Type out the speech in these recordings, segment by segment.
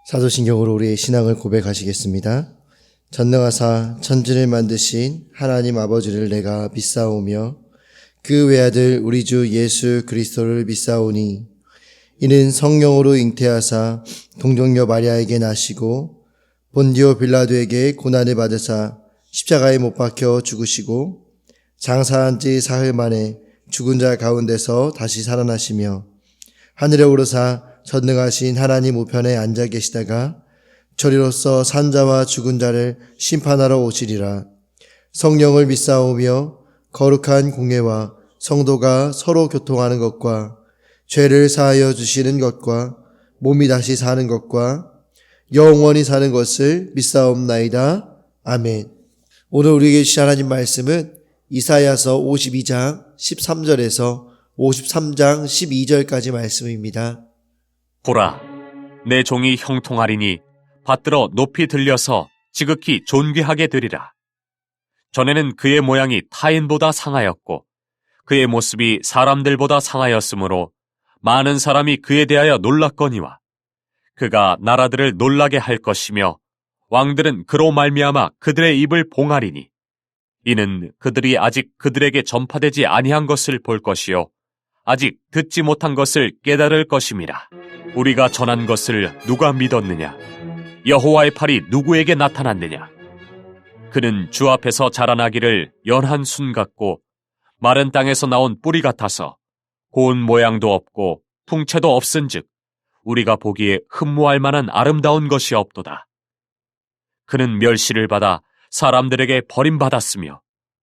사도신경으로 우리의 신앙을 고백하시겠습니다. 전능하사 천지를 만드신 하나님 아버지를 내가 믿사오며 그 외아들 우리 주 예수 그리스도를 믿사오니 이는 성령으로 잉태하사 동정녀 마리아에게 나시고 본디오 빌라도에게 고난을 받으사 십자가에 못 박혀 죽으시고 장사한 지 사흘 만에 죽은 자 가운데서 다시 살아나시며 하늘에 오르사 전능하신 하나님 우편에 앉아 계시다가 저리로서 산자와 죽은 자를 심판하러 오시리라. 성령을 믿사오며 거룩한 공예와 성도가 서로 교통하는 것과 죄를 사하여 주시는 것과 몸이 다시 사는 것과 영원히 사는 것을 믿사옵나이다. 아멘. 오늘 우리에게 주신 하나님 말씀은 이사야서 52장 13절에서 53장 12절까지 말씀입니다. 보라, 내 종이 형통하리니 받들어 높이 들려서 지극히 존귀하게 되리라. 전에는 그의 모양이 타인보다 상하였고 그의 모습이 사람들보다 상하였으므로 많은 사람이 그에 대하여 놀랐거니와 그가 나라들을 놀라게 할 것이며 왕들은 그로 말미암아 그들의 입을 봉하리니 이는 그들이 아직 그들에게 전파되지 아니한 것을 볼 것이요 아직 듣지 못한 것을 깨달을 것임이라. 우리가 전한 것을 누가 믿었느냐? 여호와의 팔이 누구에게 나타났느냐? 그는 주 앞에서 자라나기를 연한 순 같고 마른 땅에서 나온 뿌리 같아서 고운 모양도 없고 풍채도 없은즉 우리가 보기에 흠모할 만한 아름다운 것이 없도다. 그는 멸시를 받아 사람들에게 버림받았으며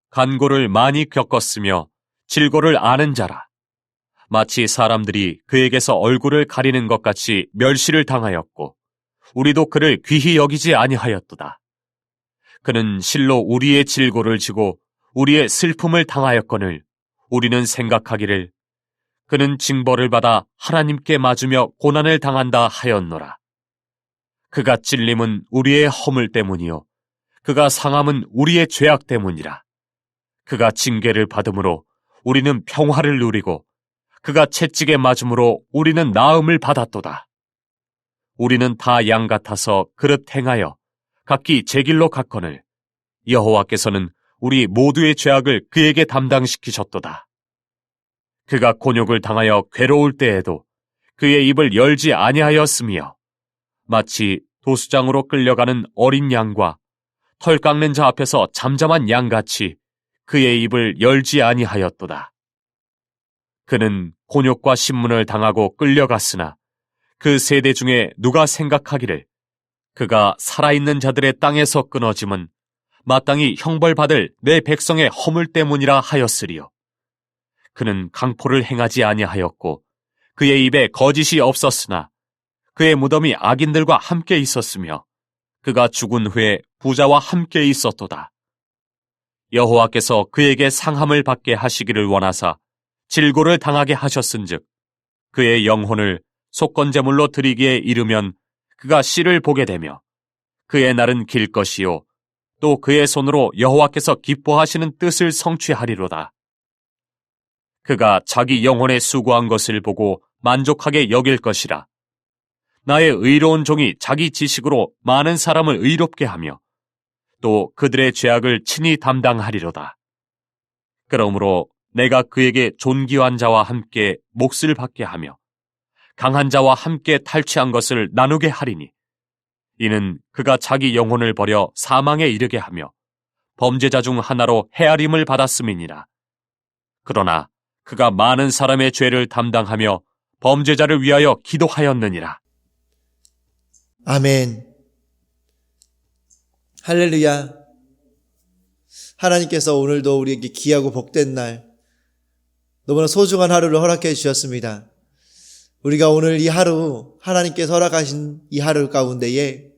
간고를 많이 겪었으며 질고를 아는 자라. 마치 사람들이 그에게서 얼굴을 가리는 것 같이 멸시를 당하였고 우리도 그를 귀히 여기지 아니하였도다. 그는 실로 우리의 질고를 지고 우리의 슬픔을 당하였거늘 우리는 생각하기를 그는 징벌을 받아 하나님께 맞으며 고난을 당한다 하였노라. 그가 찔림은 우리의 허물 때문이요 그가 상함은 우리의 죄악 때문이라. 그가 징계를 받음으로 우리는 평화를 누리고 그가 채찍에 맞음으로 우리는 나음을 받았도다. 우리는 다 양 같아서 그릇 행하여 각기 제 길로 갔거늘 여호와께서는 우리 모두의 죄악을 그에게 담당시키셨도다. 그가 곤욕을 당하여 괴로울 때에도 그의 입을 열지 아니하였으며 마치 도수장으로 끌려가는 어린 양과 털 깎는 자 앞에서 잠잠한 양같이 그의 입을 열지 아니하였도다. 그는 곤욕과 신문을 당하고 끌려갔으나 그 세대 중에 누가 생각하기를 그가 살아있는 자들의 땅에서 끊어짐은 마땅히 형벌받을 내 백성의 허물 때문이라 하였으리요. 그는 강포를 행하지 아니하였고 그의 입에 거짓이 없었으나 그의 무덤이 악인들과 함께 있었으며 그가 죽은 후에 부자와 함께 있었도다. 여호와께서 그에게 상함을 받게 하시기를 원하사 질고를 당하게 하셨은즉 그의 영혼을 속건제물로 드리기에 이르면 그가 씨를 보게 되며 그의 날은 길 것이요 또 그의 손으로 여호와께서 기뻐하시는 뜻을 성취하리로다. 그가 자기 영혼에 수고한 것을 보고 만족하게 여길 것이라. 나의 의로운 종이 자기 지식으로 많은 사람을 의롭게 하며 또 그들의 죄악을 친히 담당하리로다. 그러므로 내가 그에게 존귀한 자와 함께 몫을 받게 하며 강한 자와 함께 탈취한 것을 나누게 하리니 이는 그가 자기 영혼을 버려 사망에 이르게 하며 범죄자 중 하나로 헤아림을 받았음이니라. 그러나 그가 많은 사람의 죄를 담당하며 범죄자를 위하여 기도하였느니라. 아멘. 할렐루야. 하나님께서 오늘도 우리에게 귀하고 복된 날, 너무나 소중한 하루를 허락해 주셨습니다. 우리가 오늘 이 하루, 하나님께서 허락하신 이 하루 가운데에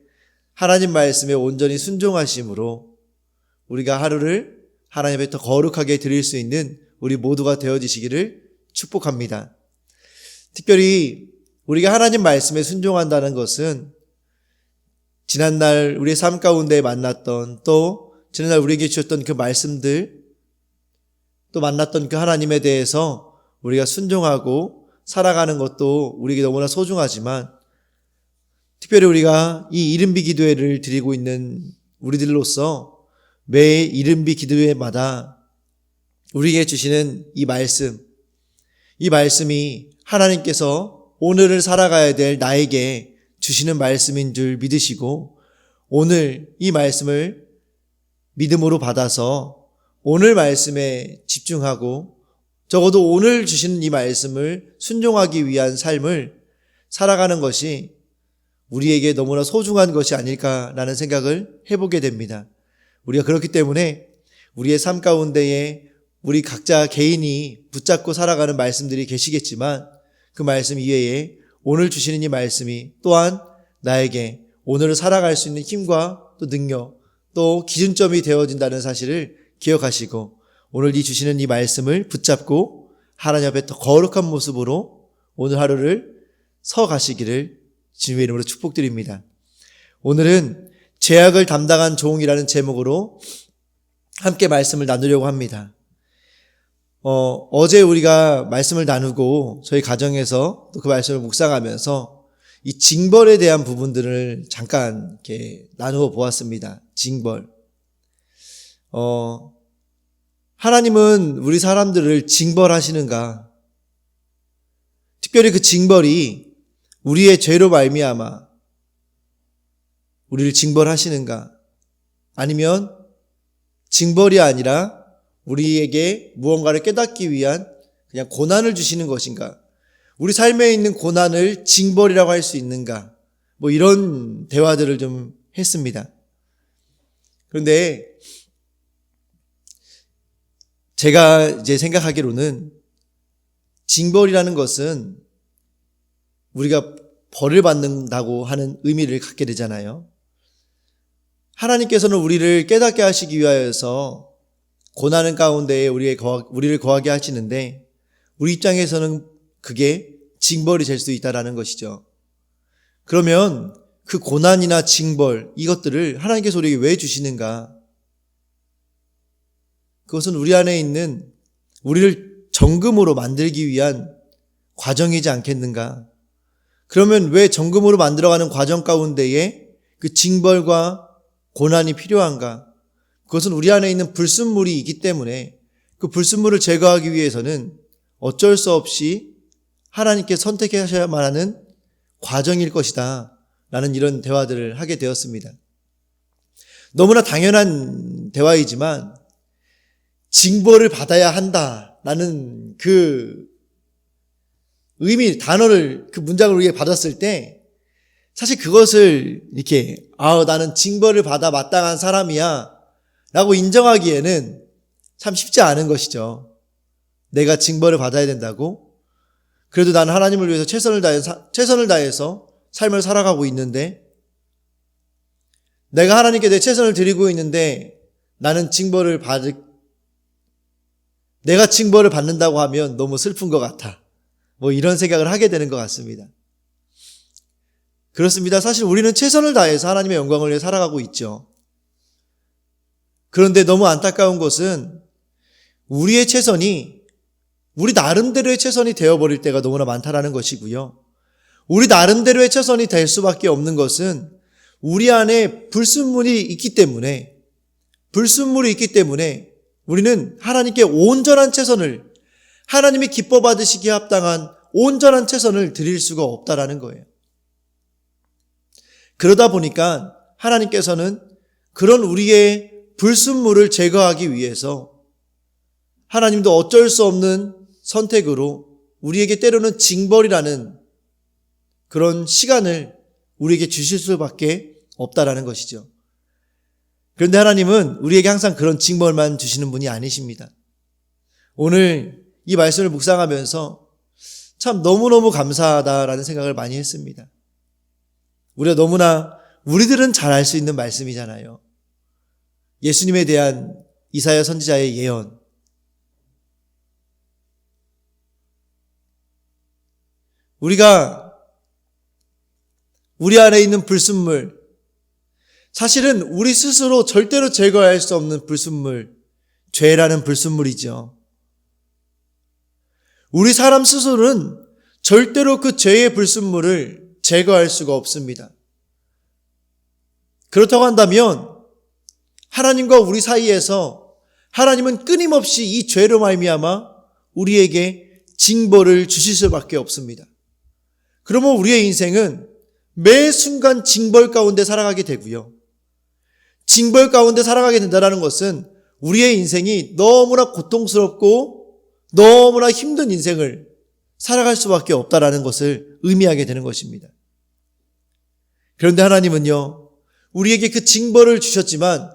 하나님 말씀에 온전히 순종하심으로 우리가 하루를 하나님 앞에 더 거룩하게 드릴 수 있는 우리 모두가 되어지시기를 축복합니다. 특별히 우리가 하나님 말씀에 순종한다는 것은 지난날 우리의 삶 가운데 만났던 또 지난날 우리에게 주셨던 그 말씀들 또 만났던 그 하나님에 대해서 우리가 순종하고 살아가는 것도 우리에게 너무나 소중하지만 특별히 우리가 이 이른비 기도회를 드리고 있는 우리들로서 매 이른비 기도회마다 우리에게 주시는 이 말씀이 하나님께서 오늘을 살아가야 될 나에게 주시는 말씀인 줄 믿으시고 오늘 이 말씀을 믿음으로 받아서 오늘 말씀에 집중하고 적어도 오늘 주시는 이 말씀을 순종하기 위한 삶을 살아가는 것이 우리에게 너무나 소중한 것이 아닐까라는 생각을 해보게 됩니다. 우리가 그렇기 때문에 우리의 삶 가운데에 우리 각자 개인이 붙잡고 살아가는 말씀들이 계시겠지만 그 말씀 이외에 오늘 주시는 이 말씀이 또한 나에게 오늘을 살아갈 수 있는 힘과 또 능력 또 기준점이 되어진다는 사실을 기억하시고 오늘 이 주시는 이 말씀을 붙잡고 하나님 앞에 더 거룩한 모습으로 오늘 하루를 서가시기를 주님의 이름으로 축복드립니다. 오늘은 죄악을 담당한 종이라는 제목으로 함께 말씀을 나누려고 합니다. 어제 우리가 말씀을 나누고 저희 가정에서 또 그 말씀을 묵상하면서 이 징벌에 대한 부분들을 잠깐 이렇게 나누어 보았습니다. 징벌. 하나님은 우리 사람들을 징벌하시는가? 특별히 그 징벌이 우리의 죄로 말미암아 우리를 징벌하시는가? 아니면 징벌이 아니라 우리에게 무언가를 깨닫기 위한 그냥 고난을 주시는 것인가? 우리 삶에 있는 고난을 징벌이라고 할 수 있는가? 이런 대화들을 좀 했습니다. 그런데 제가 이제 생각하기로는 징벌이라는 것은 우리가 벌을 받는다고 하는 의미를 갖게 되잖아요. 하나님께서는 우리를 깨닫게 하시기 위하여서 고난 가운데에 우리를 거하게 하시는데 우리 입장에서는 그게 징벌이 될 수 있다라는 것이죠. 그러면 그 고난이나 징벌 이것들을 하나님께서 우리에게 왜 주시는가? 그것은 우리 안에 있는 우리를 정금으로 만들기 위한 과정이지 않겠는가? 그러면 왜 정금으로 만들어가는 과정 가운데에 그 징벌과 고난이 필요한가? 그것은 우리 안에 있는 불순물이 있기 때문에 그 불순물을 제거하기 위해서는 어쩔 수 없이 하나님께 선택하셔야만 하는 과정일 것이다 라는 이런 대화들을 하게 되었습니다. 너무나 당연한 대화이지만 징벌을 받아야 한다라는 그 의미, 단어를, 그 문장을 우리가 받았을 때 사실 그것을 이렇게 나는 징벌을 받아 마땅한 사람이야 라고 인정하기에는 참 쉽지 않은 것이죠. 내가 징벌을 받아야 된다고? 그래도 나는 하나님을 위해서 최선을 다해서 삶을 살아가고 있는데 내가 하나님께 내 최선을 드리고 있는데 내가 징벌을 받는다고 하면 너무 슬픈 것 같아. 이런 생각을 하게 되는 것 같습니다. 그렇습니다. 사실 우리는 최선을 다해서 하나님의 영광을 위해 살아가고 있죠. 그런데 너무 안타까운 것은 우리의 최선이 우리 나름대로의 최선이 되어버릴 때가 너무나 많다라는 것이고요. 우리 나름대로의 최선이 될 수밖에 없는 것은 우리 안에 불순물이 있기 때문에 우리는 하나님께 온전한 최선을 하나님이 기뻐 받으시기에 합당한 온전한 최선을 드릴 수가 없다라는 거예요. 그러다 보니까 하나님께서는 그런 우리의 불순물을 제거하기 위해서 하나님도 어쩔 수 없는 선택으로 우리에게 때로는 징벌이라는 그런 시간을 우리에게 주실 수밖에 없다라는 것이죠. 그런데 하나님은 우리에게 항상 그런 징벌만 주시는 분이 아니십니다. 오늘 이 말씀을 묵상하면서 참 너무너무 감사하다라는 생각을 많이 했습니다. 우리들은 잘 알 수 있는 말씀이잖아요. 예수님에 대한 이사야 선지자의 예언. 우리 안에 있는 불순물, 사실은 우리 스스로 절대로 제거할 수 없는 불순물, 죄라는 불순물이죠. 우리 사람 스스로는 절대로 그 죄의 불순물을 제거할 수가 없습니다. 그렇다고 한다면 하나님과 우리 사이에서 하나님은 끊임없이 이 죄로 말미암아 우리에게 징벌을 주실 수밖에 없습니다. 그러면 우리의 인생은 매 순간 징벌 가운데 살아가게 되고요. 징벌 가운데 살아가게 된다는 것은 우리의 인생이 너무나 고통스럽고 너무나 힘든 인생을 살아갈 수밖에 없다라는 것을 의미하게 되는 것입니다. 그런데 하나님은요, 우리에게 그 징벌을 주셨지만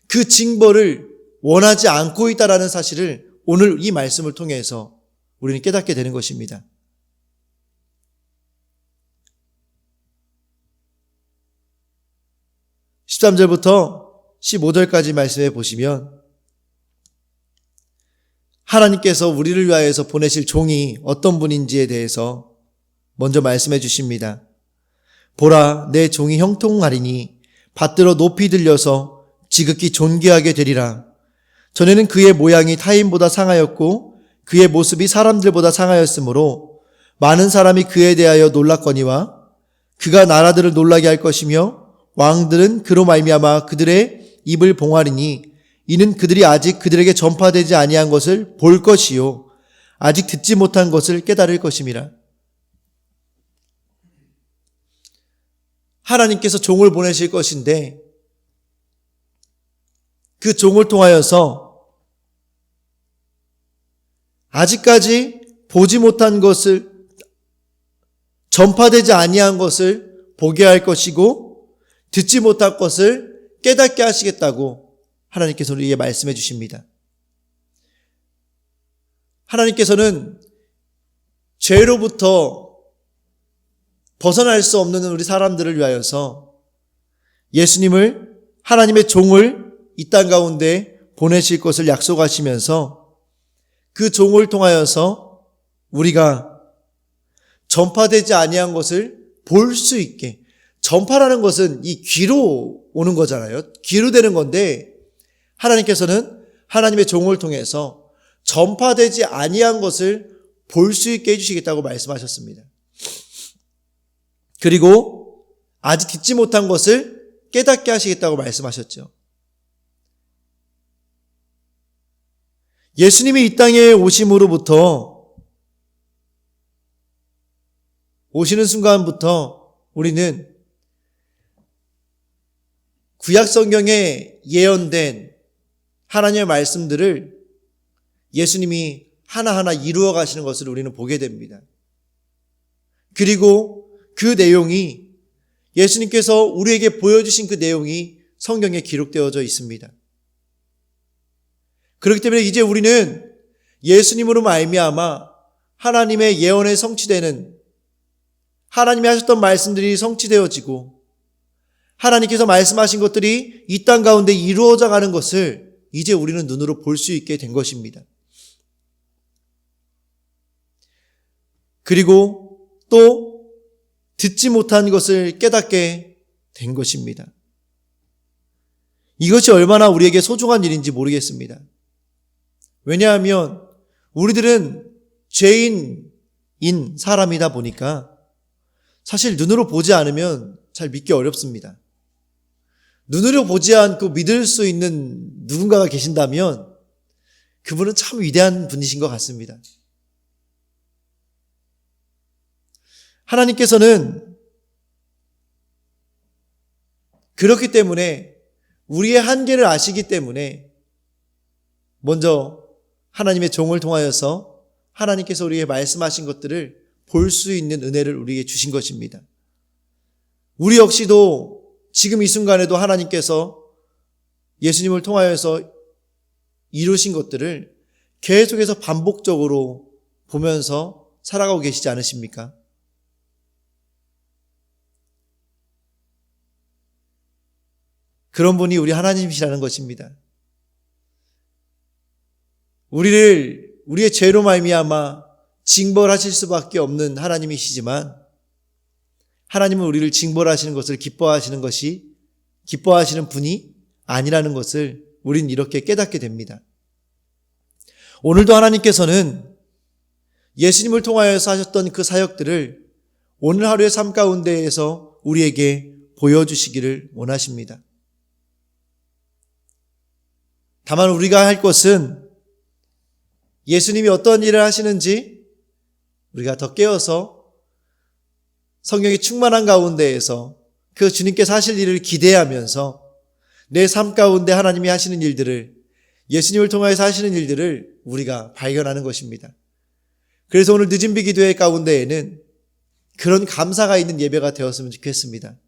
그 징벌을 원하지 않고 있다라는 사실을 오늘 이 말씀을 통해서 우리는 깨닫게 되는 것입니다. 13절부터 15절까지 말씀해 보시면 하나님께서 우리를 위하여서 보내실 종이 어떤 분인지에 대해서 먼저 말씀해 주십니다. 보라, 내 종이 형통하리니 받들어 높이 들려서 지극히 존귀하게 되리라. 전에는 그의 모양이 타인보다 상하였고 그의 모습이 사람들보다 상하였으므로 많은 사람이 그에 대하여 놀랐거니와 그가 나라들을 놀라게 할 것이며 왕들은 그로 말미암아 그들의 입을 봉하리니 이는 그들이 아직 그들에게 전파되지 아니한 것을 볼 것이요 아직 듣지 못한 것을 깨달을 것임이라. 하나님께서 종을 보내실 것인데 그 종을 통하여서 아직까지 보지 못한 것을, 전파되지 아니한 것을 보게 할 것이고 듣지 못할 것을 깨닫게 하시겠다고 하나님께서 우리에게 말씀해 주십니다. 하나님께서는 죄로부터 벗어날 수 없는 우리 사람들을 위하여서 예수님을, 하나님의 종을 이 땅 가운데 보내실 것을 약속하시면서 그 종을 통하여서 우리가 전파되지 아니한 것을 볼 수 있게, 전파라는 것은 이 귀로 오는 거잖아요. 귀로 되는 건데 하나님께서는 하나님의 종을 통해서 전파되지 아니한 것을 볼 수 있게 해주시겠다고 말씀하셨습니다. 그리고 아직 듣지 못한 것을 깨닫게 하시겠다고 말씀하셨죠. 예수님이 이 땅에 오심으로부터, 오시는 순간부터 우리는 구약 성경에 예언된 하나님의 말씀들을 예수님이 하나하나 이루어 가시는 것을 우리는 보게 됩니다. 그리고 그 내용이, 예수님께서 우리에게 보여주신 그 내용이 성경에 기록되어져 있습니다. 그렇기 때문에 이제 우리는 예수님으로 말미암아 하나님의 예언에 성취되는, 하나님이 하셨던 말씀들이 성취되어지고 하나님께서 말씀하신 것들이 이 땅 가운데 이루어져 가는 것을 이제 우리는 눈으로 볼 수 있게 된 것입니다. 그리고 또 듣지 못한 것을 깨닫게 된 것입니다. 이것이 얼마나 우리에게 소중한 일인지 모르겠습니다. 왜냐하면 우리들은 죄인인 사람이다 보니까 사실 눈으로 보지 않으면 잘 믿기 어렵습니다. 눈으로 보지 않고 믿을 수 있는 누군가가 계신다면 그분은 참 위대한 분이신 것 같습니다. 하나님께서는 그렇기 때문에, 우리의 한계를 아시기 때문에 먼저 하나님의 종을 통하여서 하나님께서 우리에게 말씀하신 것들을 볼 수 있는 은혜를 우리에게 주신 것입니다. 우리 역시도 지금 이 순간에도 하나님께서 예수님을 통하여서 이루신 것들을 계속해서 반복적으로 보면서 살아가고 계시지 않으십니까? 그런 분이 우리 하나님이시라는 것입니다. 우리의 죄로 말미암아 징벌하실 수밖에 없는 하나님이시지만 하나님은 우리를 징벌하시는 것을 기뻐하시는 분이 아니라는 것을 우리는 이렇게 깨닫게 됩니다. 오늘도 하나님께서는 예수님을 통하여서 하셨던 그 사역들을 오늘 하루의 삶 가운데에서 우리에게 보여주시기를 원하십니다. 다만 우리가 할 것은 예수님이 어떤 일을 하시는지 우리가 더 깨어서 성령이 충만한 가운데에서 그 주님께서 하실 일을 기대하면서 내 삶 가운데 하나님이 하시는 일들을, 예수님을 통하여서 하시는 일들을 우리가 발견하는 것입니다. 그래서 오늘 늦은 비 기도회 가운데에는 그런 감사가 있는 예배가 되었으면 좋겠습니다.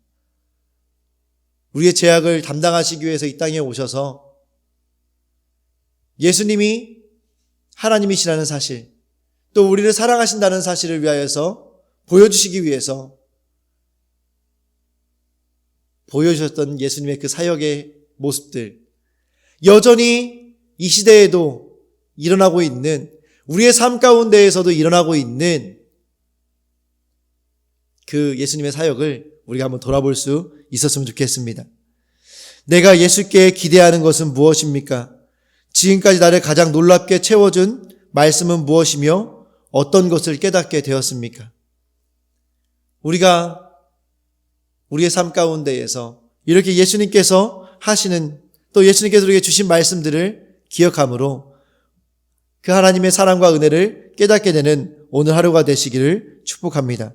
우리의 죄악을 담당하시기 위해서 이 땅에 오셔서 예수님이 하나님이시라는 사실, 또 우리를 사랑하신다는 사실을 위하여서 보여주시기 위해서 보여주셨던 예수님의 그 사역의 모습들, 여전히 이 시대에도 일어나고 있는, 우리의 삶 가운데에서도 일어나고 있는 그 예수님의 사역을 우리가 한번 돌아볼 수 있었으면 좋겠습니다. 내가 예수께 기대하는 것은 무엇입니까? 지금까지 나를 가장 놀랍게 채워준 말씀은 무엇이며 어떤 것을 깨닫게 되었습니까? 우리가 우리의 삶 가운데에서 이렇게 예수님께서 하시는, 또 예수님께서 우리에게 주신 말씀들을 기억함으로 그 하나님의 사랑과 은혜를 깨닫게 되는 오늘 하루가 되시기를 축복합니다.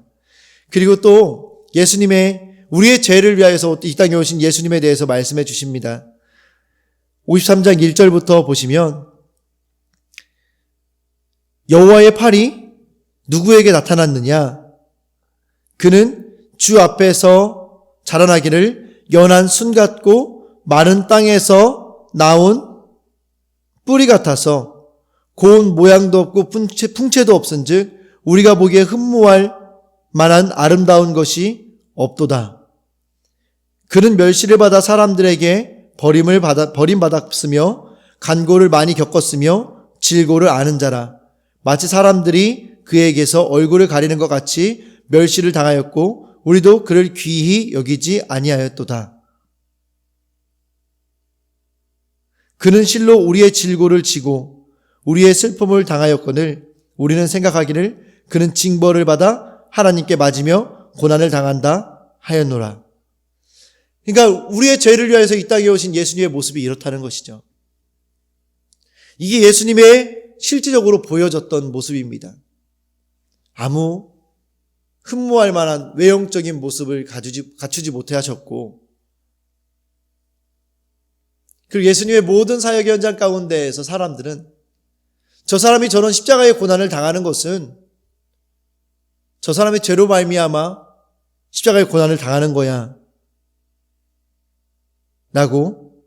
그리고 또 예수님의, 우리의 죄를 위하여서 이 땅에 오신 예수님에 대해서 말씀해 주십니다. 53장 1절부터 보시면 여호와의 팔이 누구에게 나타났느냐? 그는 주 앞에서 자라나기를 연한 순 같고 마른 땅에서 나온 뿌리 같아서 고운 모양도 없고 풍채도 없은즉 우리가 보기에 흠모할 만한 아름다운 것이 없도다. 그는 멸시를 받아 사람들에게 버림받았으며 간고를 많이 겪었으며 질고를 아는 자라. 마치 사람들이 그에게서 얼굴을 가리는 것 같이 멸시를 당하였고 우리도 그를 귀히 여기지 아니하였도다. 그는 실로 우리의 질고를 지고 우리의 슬픔을 당하였거늘 우리는 생각하기를 그는 징벌을 받아 하나님께 맞으며 고난을 당한다 하였노라. 그러니까 우리의 죄를 위하여서 이 땅에 오신 예수님의 모습이 이렇다는 것이죠. 이게 예수님의 실질적으로 보여졌던 모습입니다. 아무 흠모할 만한 외형적인 모습을 갖추지 못해 하셨고, 그리고 예수님의 모든 사역 현장 가운데에서 사람들은 저 사람이 저런 십자가의 고난을 당하는 것은 저 사람의 죄로 말미암아 십자가의 고난을 당하는 거야 라고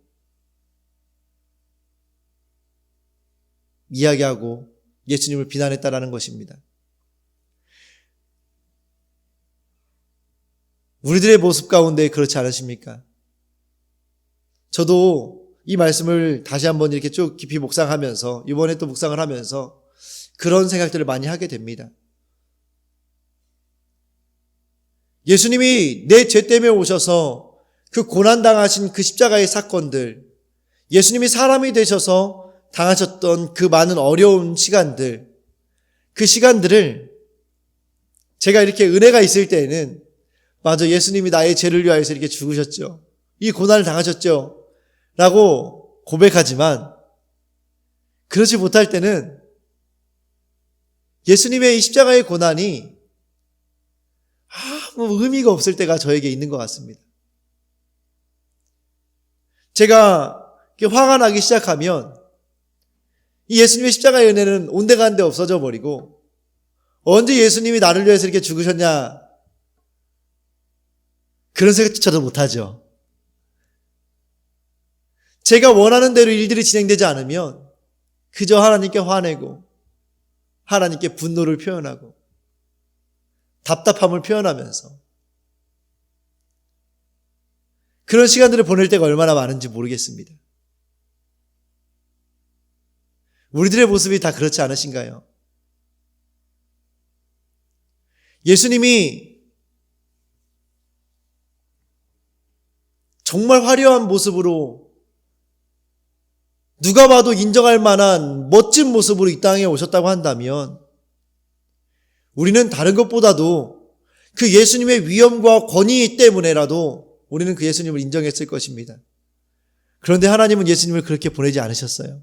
이야기하고 예수님을 비난했다라는 것입니다. 우리들의 모습 가운데 그렇지 않으십니까? 저도 이 말씀을 다시 한번 이렇게 쭉 깊이 묵상하면서, 이번에 또 묵상을 하면서 그런 생각들을 많이 하게 됩니다. 예수님이 내 죄 때문에 오셔서 그 고난당하신 그 십자가의 사건들, 예수님이 사람이 되셔서 당하셨던 그 많은 어려운 시간들, 그 시간들을 제가 이렇게 은혜가 있을 때에는 맞아, 예수님이 나의 죄를 위하여서 이렇게 죽으셨죠, 이 고난을 당하셨죠 라고 고백하지만, 그렇지 못할 때는 예수님의 이 십자가의 고난이 아무 의미가 없을 때가 저에게 있는 것 같습니다. 제가 화가 나기 시작하면 이 예수님의 십자가의 은혜는 온데간데 없어져 버리고, 언제 예수님이 나를 위해서 이렇게 죽으셨냐 그런 생각조차도 못하죠. 제가 원하는 대로 일들이 진행되지 않으면 그저 하나님께 화내고 하나님께 분노를 표현하고 답답함을 표현하면서 그런 시간들을 보낼 때가 얼마나 많은지 모르겠습니다. 우리들의 모습이 다 그렇지 않으신가요? 예수님이 정말 화려한 모습으로, 누가 봐도 인정할 만한 멋진 모습으로 이 땅에 오셨다고 한다면 우리는 다른 것보다도 그 예수님의 위엄과 권위 때문에라도 우리는 그 예수님을 인정했을 것입니다. 그런데 하나님은 예수님을 그렇게 보내지 않으셨어요.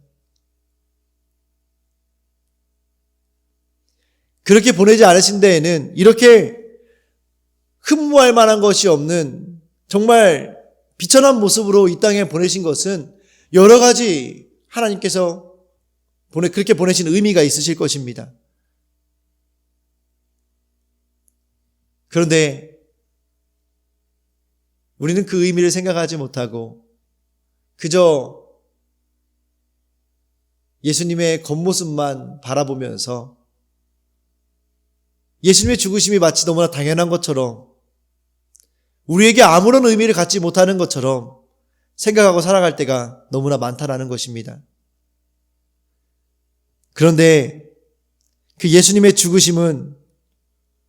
그렇게 보내지 않으신 데에는 이렇게 흠모할 만한 것이 없는 정말 비천한 모습으로 이 땅에 보내신 것은 여러 가지 하나님께서 그렇게 보내신 의미가 있으실 것입니다. 그런데 우리는 그 의미를 생각하지 못하고 그저 예수님의 겉모습만 바라보면서 예수님의 죽으심이 마치 너무나 당연한 것처럼 우리에게 아무런 의미를 갖지 못하는 것처럼 생각하고 살아갈 때가 너무나 많다라는 것입니다. 그런데 그 예수님의 죽으심은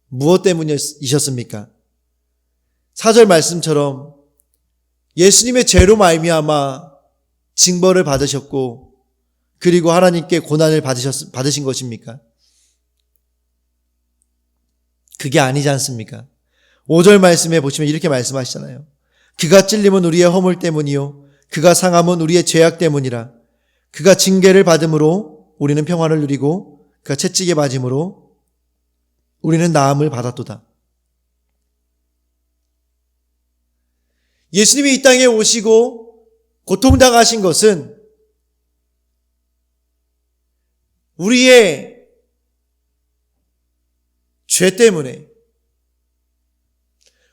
무엇 때문이셨습니까? 4절 말씀처럼 예수님의 죄로 말미암아 징벌을 받으셨고 그리고 하나님께 고난을 받으신 것입니까? 그게 아니지 않습니까? 5절 말씀에 보시면 이렇게 말씀하시잖아요. 그가 찔림은 우리의 허물 때문이요 그가 상함은 우리의 죄악 때문이라. 그가 징계를 받음으로 우리는 평화를 누리고 그가 채찍에 맞음으로 우리는 나음을 받았도다. 예수님이 이 땅에 오시고 고통당하신 것은 우리의 죄 때문에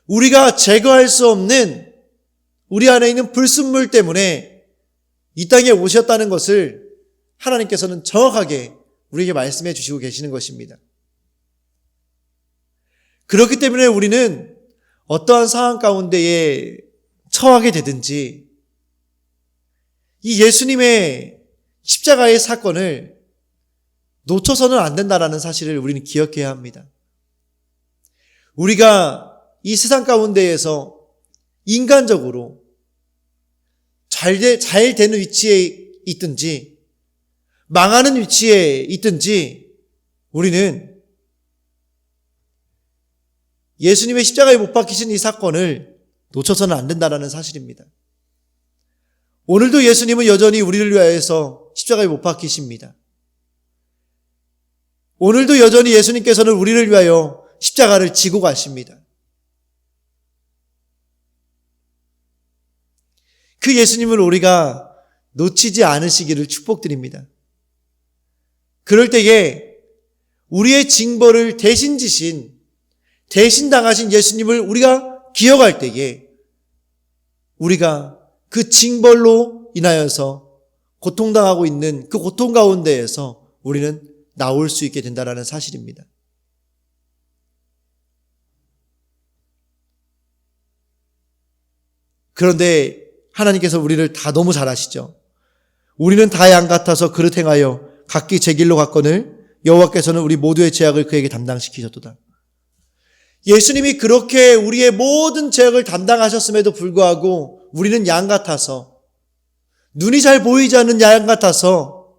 우리가 제거할 수 없는 우리 안에 있는 불순물 때문에 이 땅에 오셨다는 것을 하나님께서는 정확하게 우리에게 말씀해 주시고 계시는 것입니다. 그렇기 때문에 우리는 어떠한 상황 가운데에 처하게 되든지 이 예수님의 십자가의 사건을 놓쳐서는 안 된다는 사실을 우리는 기억해야 합니다. 우리가 이 세상 가운데에서 인간적으로 잘 되는 위치에 있든지 망하는 위치에 있든지 우리는 예수님의 십자가에 못 박히신 이 사건을 놓쳐서는 안 된다는 사실입니다. 오늘도 예수님은 여전히 우리를 위하여서 십자가에 못 박히십니다. 오늘도 여전히 예수님께서는 우리를 위하여 십자가를 지고 가십니다. 그 예수님을 우리가 놓치지 않으시기를 축복드립니다. 그럴 때에 우리의 징벌을 대신 지신, 대신 당하신 예수님을 우리가 기억할 때에 우리가 그 징벌로 인하여서 고통당하고 있는 그 고통 가운데에서 우리는 나올 수 있게 된다는 사실입니다. 그런데 하나님께서 우리를 다 너무 잘 아시죠. 우리는 다 양 같아서 그릇 행하여 각기 제 길로 갔거늘 여호와께서는 우리 모두의 죄악을 그에게 담당시키셨도다. 예수님이 그렇게 우리의 모든 죄악을 담당하셨음에도 불구하고 우리는 양 같아서 눈이 잘 보이지 않는 양 같아서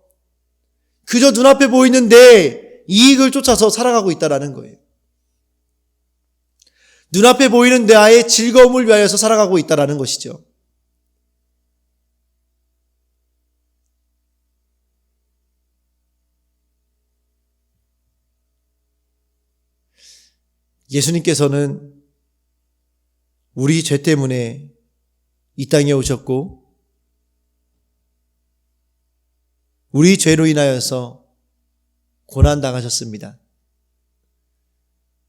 그저 눈앞에 보이는 내 이익을 쫓아서 살아가고 있다는 거예요. 눈앞에 보이는 나의 즐거움을 위하여서 살아가고 있다는 것이죠. 예수님께서는 우리 죄 때문에 이 땅에 오셨고 우리 죄로 인하여서 고난당하셨습니다.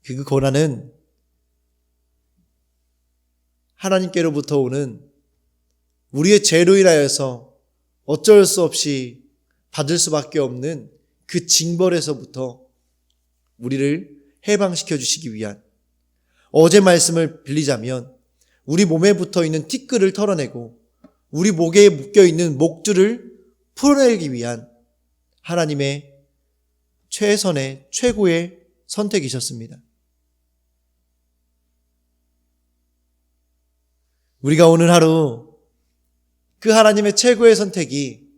그 고난은 하나님께로부터 오는 우리의 죄로 인하여서 어쩔 수 없이 받을 수밖에 없는 그 징벌에서부터 우리를 해방시켜 주시기 위한, 어제 말씀을 빌리자면 우리 몸에 붙어 있는 티끌을 털어내고 우리 목에 묶여 있는 목줄을 풀어내기 위한 하나님의 최선의 최고의 선택이셨습니다. 우리가 오늘 하루 그 하나님의 최고의 선택이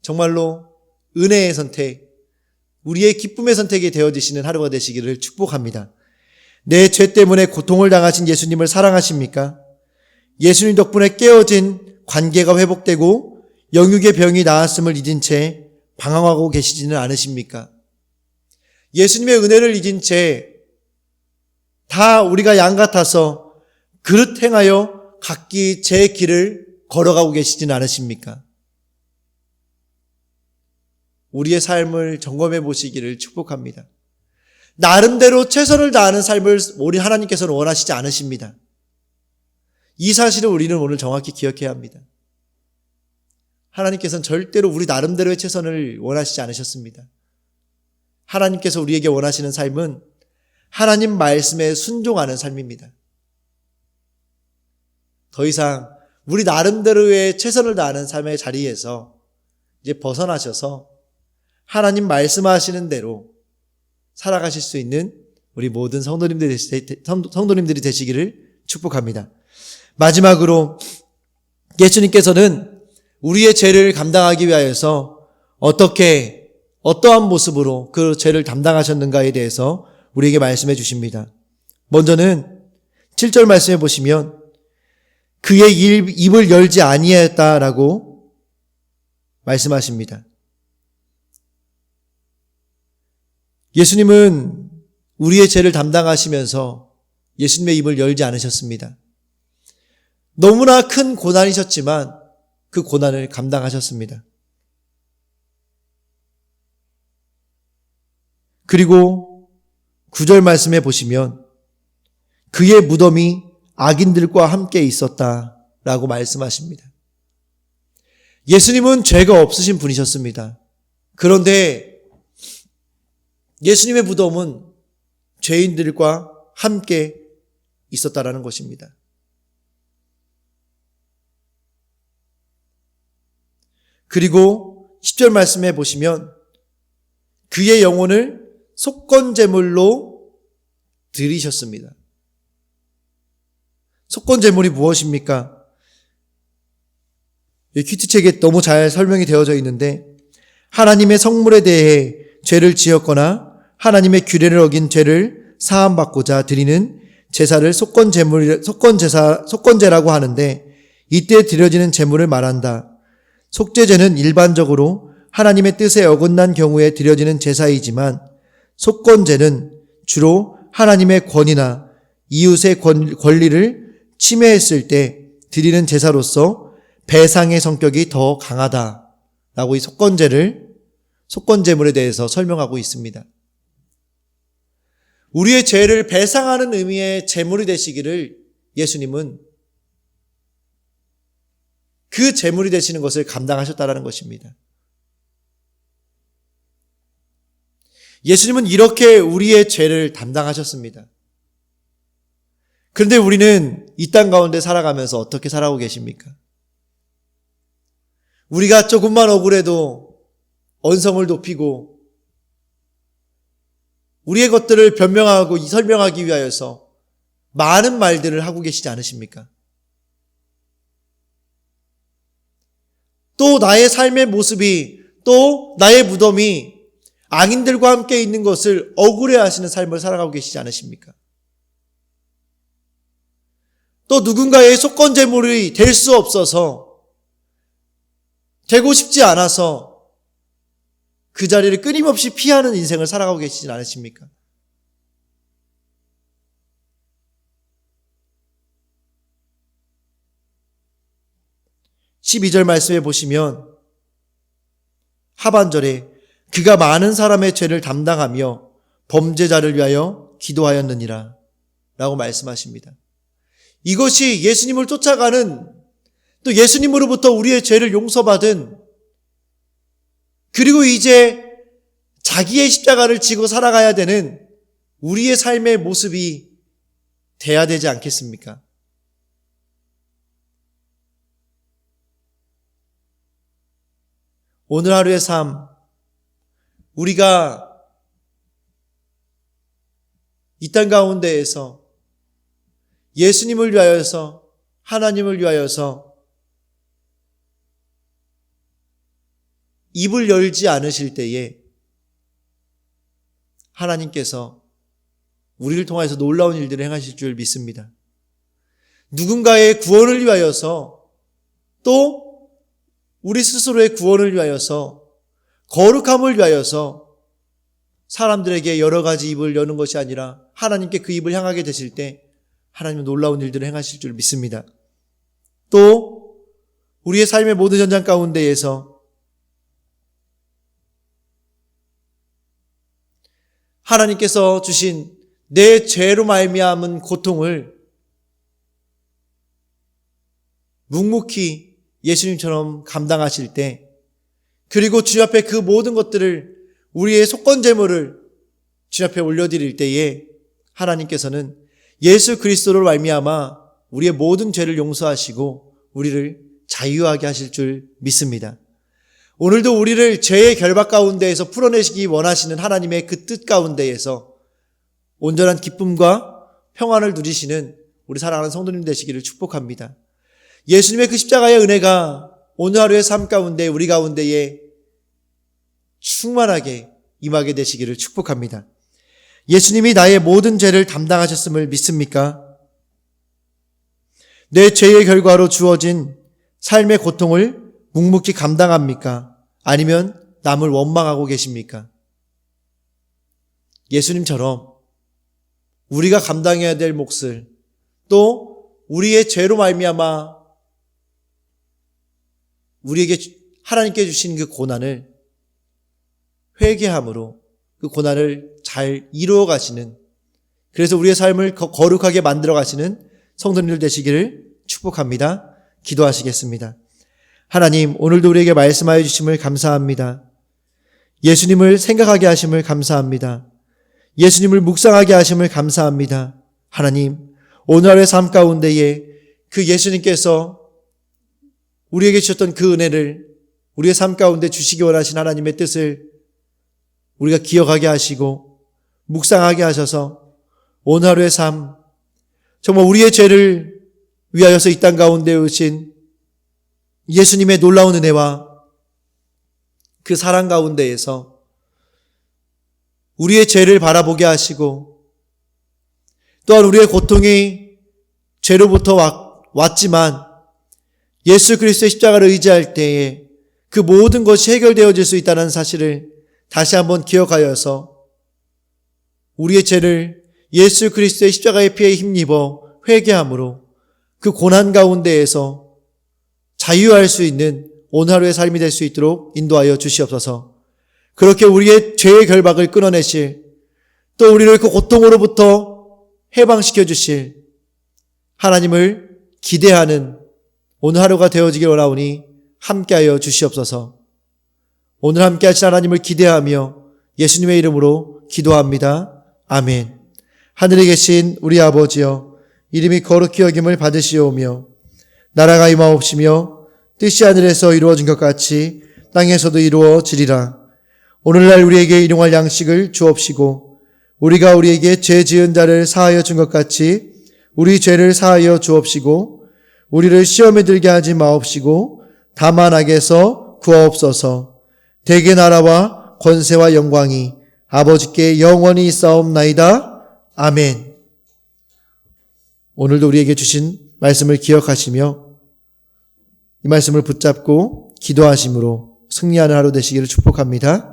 정말로 은혜의 선택, 우리의 기쁨의 선택이 되어지시는 하루가 되시기를 축복합니다. 내 죄 때문에 고통을 당하신 예수님을 사랑하십니까? 예수님 덕분에 깨어진 관계가 회복되고 영육의 병이 나았음을 잊은 채 방황하고 계시지는 않으십니까? 예수님의 은혜를 잊은 채 다 우리가 양 같아서 그릇 행하여 각기 제 길을 걸어가고 계시지는 않으십니까? 우리의 삶을 점검해 보시기를 축복합니다. 나름대로 최선을 다하는 삶을 우리 하나님께서는 원하시지 않으십니다. 이 사실을 우리는 오늘 정확히 기억해야 합니다. 하나님께서는 절대로 우리 나름대로의 최선을 원하시지 않으셨습니다. 하나님께서 우리에게 원하시는 삶은 하나님 말씀에 순종하는 삶입니다. 더 이상 우리 나름대로의 최선을 다하는 삶의 자리에서 이제 벗어나셔서 하나님 말씀하시는 대로 살아가실 수 있는 우리 모든 성도님들이 되시기를 축복합니다. 마지막으로 예수님께서는 우리의 죄를 감당하기 위하여서 어떠한 모습으로 그 죄를 담당하셨는가에 대해서 우리에게 말씀해 주십니다. 먼저는 7절 말씀해 보시면 그의 입을 열지 아니하였다라고 말씀하십니다. 예수님은 우리의 죄를 담당하시면서 예수님의 입을 열지 않으셨습니다. 너무나 큰 고난이셨지만 그 고난을 감당하셨습니다. 그리고 9절 말씀해 보시면 그의 무덤이 악인들과 함께 있었다라고 말씀하십니다. 예수님은 죄가 없으신 분이셨습니다. 그런데 예수님의 무덤은 죄인들과 함께 있었다라는 것입니다. 그리고 10절 말씀해 보시면 그의 영혼을 속건제물로 드리셨습니다. 속건제물이 무엇입니까? 이 큐티책에 너무 잘 설명이 되어져 있는데 하나님의 성물에 대해 죄를 지었거나 하나님의 규례를 어긴 죄를 사함받고자 드리는 제사를 속건제라고 하는데 이때 드려지는 제물을 말한다. 속죄제는 일반적으로 하나님의 뜻에 어긋난 경우에 드려지는 제사이지만 속건제는 주로 하나님의 권위나 이웃의 권리를 침해했을 때 드리는 제사로서 배상의 성격이 더 강하다라고 이 속건제물에 대해서 설명하고 있습니다. 우리의 죄를 배상하는 의미의 제물이 되시기를 예수님은 그 제물이 되시는 것을 감당하셨다라는 것입니다. 예수님은 이렇게 우리의 죄를 담당하셨습니다. 그런데 우리는 이 땅 가운데 살아가면서 어떻게 살아오고 계십니까? 우리가 조금만 억울해도 언성을 높이고 우리의 것들을 변명하고 설명하기 위하여서 많은 말들을 하고 계시지 않으십니까? 또 나의 삶의 모습이, 또 나의 무덤이 악인들과 함께 있는 것을 억울해하시는 삶을 살아가고 계시지 않으십니까? 또 누군가의 속건제물이 될 수 없어서, 되고 싶지 않아서 그 자리를 끊임없이 피하는 인생을 살아가고 계시지 않으십니까? (12절) 말씀해 보시면 하반절에 그가 많은 사람의 죄를 담당하며 범죄자를 위하여 기도하였느니라 라고 말씀하십니다. 이것이 예수님을 쫓아가는, 또 예수님으로부터 우리의 죄를 용서받은, 그리고 이제 자기의 십자가를 지고 살아가야 되는 우리의 삶의 모습이 돼야 되지 않겠습니까? 오늘 하루의 삶, 우리가 이 땅 가운데에서 예수님을 위하여서, 하나님을 위하여서 입을 열지 않으실 때에 하나님께서 우리를 통해서 놀라운 일들을 행하실 줄 믿습니다. 누군가의 구원을 위하여서 또 우리 스스로의 구원을 위하여서 거룩함을 위하여서 사람들에게 여러 가지 입을 여는 것이 아니라 하나님께 그 입을 향하게 되실 때 하나님은 놀라운 일들을 행하실 줄 믿습니다. 또 우리의 삶의 모든 현장 가운데에서 하나님께서 주신 내 죄로 말미암은 고통을 묵묵히 예수님처럼 감당하실 때, 그리고 주님 앞에 그 모든 것들을 우리의 속건제물을 주님 앞에 올려드릴 때에 하나님께서는 예수 그리스도로 말미암아 우리의 모든 죄를 용서하시고 우리를 자유하게 하실 줄 믿습니다. 오늘도 우리를 죄의 결박 가운데에서 풀어내시기 원하시는 하나님의 그 뜻 가운데에서 온전한 기쁨과 평안을 누리시는 우리 사랑하는 성도님 되시기를 축복합니다. 예수님의 그 십자가의 은혜가 오늘 하루의 삶 가운데 우리 가운데에 충만하게 임하게 되시기를 축복합니다. 예수님이 나의 모든 죄를 담당하셨음을 믿습니까? 내 죄의 결과로 주어진 삶의 고통을 묵묵히 감당합니까? 아니면 남을 원망하고 계십니까? 예수님처럼 우리가 감당해야 될 몫을, 또 우리의 죄로 말미암아 우리에게 하나님께 주신 그 고난을 회개함으로 그 고난을 잘 이루어 가시는, 그래서 우리의 삶을 거룩하게 만들어 가시는 성도님들 되시기를 축복합니다. 기도하시겠습니다. 하나님, 오늘도 우리에게 말씀하여 주심을 감사합니다. 예수님을 생각하게 하심을 감사합니다. 예수님을 묵상하게 하심을 감사합니다. 하나님, 오늘의 삶 가운데에 그 예수님께서 우리에게 주셨던 그 은혜를 우리의 삶 가운데 주시기 원하신 하나님의 뜻을 우리가 기억하게 하시고 묵상하게 하셔서 오늘 하루의 삶, 정말 우리의 죄를 위하여서 이 땅 가운데 오신 예수님의 놀라운 은혜와 그 사랑 가운데에서 우리의 죄를 바라보게 하시고, 또한 우리의 고통이 죄로부터 왔지만 예수 그리스도의 십자가를 의지할 때에 그 모든 것이 해결되어질 수 있다는 사실을 다시 한번 기억하여서 우리의 죄를 예수 그리스도의 십자가의 피에 힘입어 회개함으로 그 고난 가운데에서 자유할 수 있는 오늘 하루의 삶이 될 수 있도록 인도하여 주시옵소서. 그렇게 우리의 죄의 결박을 끊어내실, 또 우리를 그 고통으로부터 해방시켜 주실 하나님을 기대하는 오늘 하루가 되어지길 원하오니 함께하여 주시옵소서. 오늘 함께 하신 하나님을 기대하며 예수님의 이름으로 기도합니다. 아멘. 하늘에 계신 우리 아버지여, 이름이 거룩히 여김을 받으시오며 나라가 임하옵시며 뜻이 하늘에서 이루어진 것 같이 땅에서도 이루어지리라. 오늘날 우리에게 일용할 양식을 주옵시고 우리가 우리에게 죄 지은 자를 사하여 준 것 같이 우리 죄를 사하여 주옵시고 우리를 시험에 들게 하지 마옵시고 다만 악에서 구하옵소서. 대개 나라와 권세와 영광이 아버지께 영원히 있사옵나이다. 아멘. 오늘도 우리에게 주신 말씀을 기억하시며 이 말씀을 붙잡고 기도하심으로 승리하는 하루 되시기를 축복합니다.